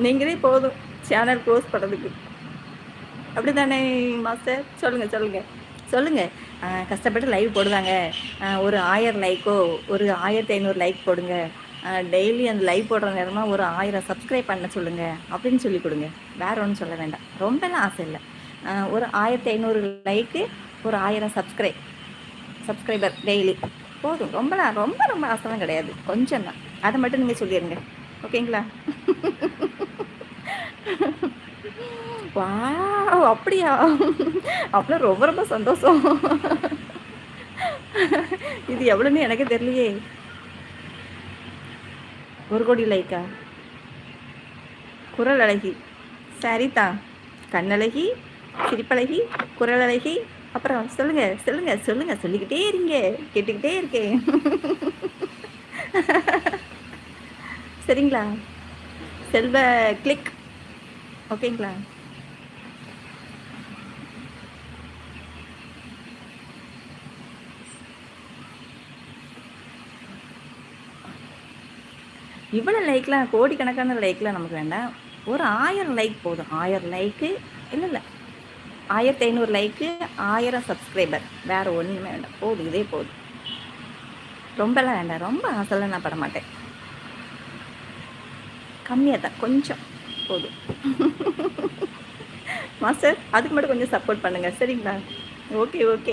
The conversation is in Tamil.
நீங்களே போதும் சேனல் க்ளோஸ் பண்ணுறதுக்கு. அப்படிதானே மாஸ்டர்? சொல்லுங்க, சொல்லுங்க. சொல்லுங்க. கஷ்டப்பட்டு லைவ் போடுவாங்க. ஒரு 1000 லைக்கோ, ஒரு 1500 லைக் போடுங்க. டெய்லி அந்த லைவ் போடுற நேரமா ஒரு 1000 சப்ஸ்கிரைப் பண்ண சொல்லுங்க. அப்படின்னு சொல்லிக் குடுங்க. வேற ஒண்ணும் சொல்ல வேண்டாம். ரொம்பலாம் ஆசை இல்ல. ஒரு 1500 லைக்கு, ஒரு 1000 சப்ஸ்கிரைபர் டெய்லி. போதும். ரொம்பலாம் ரொம்ப ரொம்ப ஆசைலாம் கிடையாது. கொஞ்சம் தான். அத மட்டும் நீங்க சொல்லிருங்க. ஓகேங்களா? வாவ்! அப்படியா? அப்பனா ரொம்ப ரொம்ப சந்தோஷம். இது எவ்வளோன்னு எனக்கே தெரியலையே! 1,00,00,000 லைக்கா? குரல் அழகி. சரிதான். கண்ணழகி, சிரிப்பழகி, குரல் அழகி. அப்புறம் சொல்லுங்க, சொல்லுங்க, சொல்லுங்க. சொல்லிக்கிட்டே இருங்க. கேட்டுக்கிட்டே இருக்கேன். சரிங்களா? செல்வ கிளிக். ஓகேங்களா? இவ்வளோ லைக்லாம் கோடிக்கணக்கான லைக்லாம் நமக்கு வேண்டாம். ஒரு 1000 லைக் போதும். 1000 லைக்கு இல்ல, இல்ல. 1500 லைக்கு, 1000 சப்ஸ்கிரைபர். வேற ஒண்ணுமே வேண்டாம். போதும். இதே போதும். ரொம்பலாம் வேண்டாம். ரொம்ப ஆசைலாம் நான் பட மாட்டேன். கம்மியா தான். கொஞ்சம் போதும். மாஸ்டர் அதுக்கு மட்டும் கொஞ்சம் சப்போர்ட் பண்ணுங்க. சரிங்களா? Okay, okay.